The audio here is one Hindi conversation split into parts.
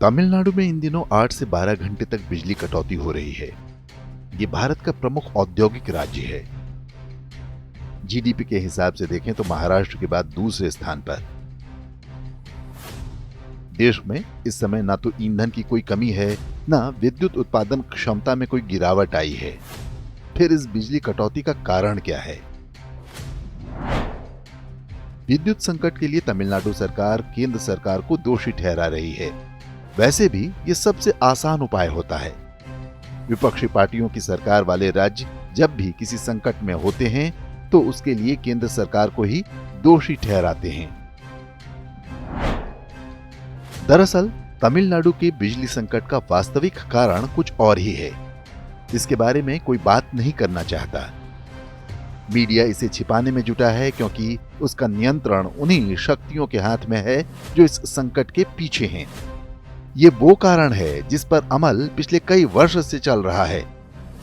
तमिलनाडु में इन दिनों 8 से 12 घंटे तक बिजली कटौती हो रही है। ये भारत का प्रमुख औद्योगिक राज्य है। जीडीपी के हिसाब से देखें तो महाराष्ट्र के बाद दूसरे स्थान पर। देश में इस समय ना तो ईंधन की कोई कमी है, ना विद्युत उत्पादन क्षमता में कोई गिरावट आई है। फिर इस बिजली कटौती का कारण क्या है? विद्युत संकट के लिए तमिलनाडु सरकार केंद्र सरकार को दोषी ठहरा रही है। वैसे भी ये सबसे आसान उपाय होता है। विपक्षी पार्टियों की सरकार वाले राज्य जब भी किसी संकट में होते हैं तो उसके लिए केंद्र सरकार को ही दोषी ठहराते हैं। दरअसल तमिलनाडु के बिजली संकट का वास्तविक कारण कुछ और ही है। इसके बारे में कोई बात नहीं करना चाहता। मीडिया इसे छिपाने में जुटा है क्योंकि उसका नियंत्रण उन्हीं शक्तियों के हाथ में है जो इस संकट के पीछे हैं। ये वो कारण है जिस पर अमल पिछले कई वर्ष से चल रहा है।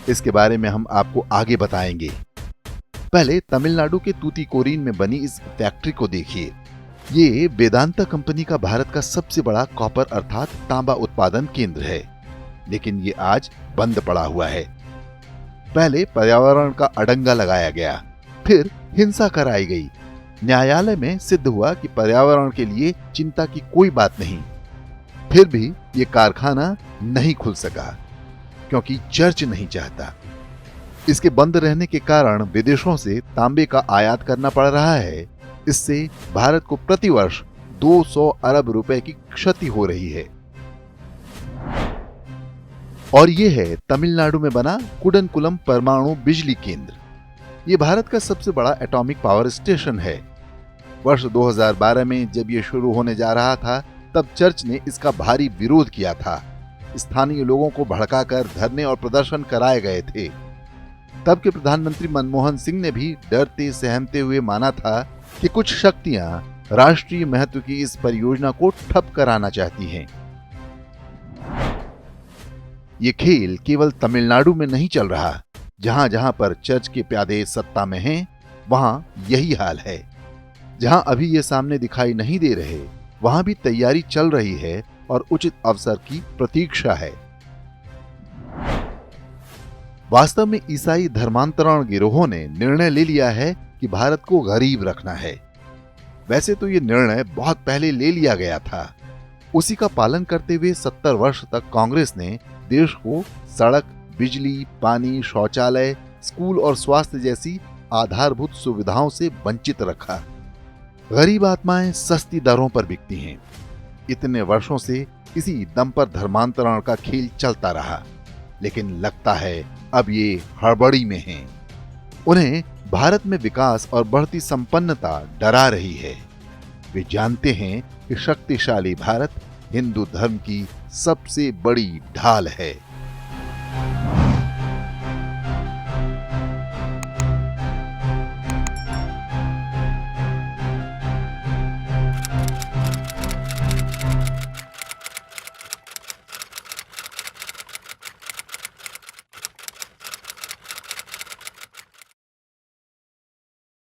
इसके बारे में हम आपको आगे बताएंगे। पहले तमिलनाडु के तूतीकोरिन में बनी इस फैक्ट्री को देखिए। ये वेदांता कंपनी का भारत का सबसे बड़ा कॉपर अर्थात तांबा उत्पादन केंद्र है, लेकिन ये आज बंद पड़ा हुआ है। पहले पर्यावरण का अडंगा लगाया गया, फिर हिंसा कराई गई। न्यायालय में सिद्ध हुआ कि पर्यावरण के लिए चिंता की कोई बात नहीं। फिर भी ये कारखाना नहीं खुल सका क्योंकि चर्च नहीं चाहता। इसके बंद रहने के कारण विदेशों से तांबे का आयात करना पड़ रहा है। इससे भारत को प्रतिवर्ष 200 अरब रुपए की क्षति हो रही है। और ये है तमिलनाडु में बना कुडनकुलम परमाणु बिजली केंद्र। ये भारत का सबसे बड़ा एटॉमिक पावर स्टेशन है। वर्ष 2012 में जब ये शुरू होने जा रहा था तब चर्च ने इसका भारी विरोध किया था। स्थानीय लोगों को भड़काकर धरने और प्रदर्शन कराए गए थे। तब के प्रधानमंत्री मनमोहन सिंह ने भी डरते सहमते हुए माना था कि कुछ शक्तियां राष्ट्रीय महत्व की इस परियोजना को ठप कराना चाहती हैं। ये खेल केवल तमिलनाडु में नहीं चल रहा। जहां जहां पर चर्च के प्यादे सत्ता में हैं, वहां यही हाल है। जहां अभी ये सामने दिखाई नहीं दे रहे, वहां भी तैयारी चल रही है और उचित अवसर की प्रतीक्षा है। वास्तव में ईसाई धर्मांतरण गिरोहों ने निर्णय ले लिया है कि भारत को गरीब रखना है। वैसे तो ये निर्णय बहुत पहले ले लिया गया था। उसी का पालन करते हुए 70 वर्ष तक कांग्रेस ने देश को सड़क, बिजली, पानी, शौचालय, स्कूल और स्वास्थ्य जैसी आधारभूत सुविधाओं से वंचित रखा। गरीब आत्माएं सस्ती दरों पर बिकती हैं। इतने वर्षों से इसी दम पर धर्मांतरण का खेल चलता रहा, लेकिन लगता है अब ये हड़बड़ी में हैं। उन्हें भारत में विकास और बढ़ती संपन्नता डरा रही है। वे जानते हैं कि शक्तिशाली भारत हिंदू धर्म की सबसे बड़ी ढाल है।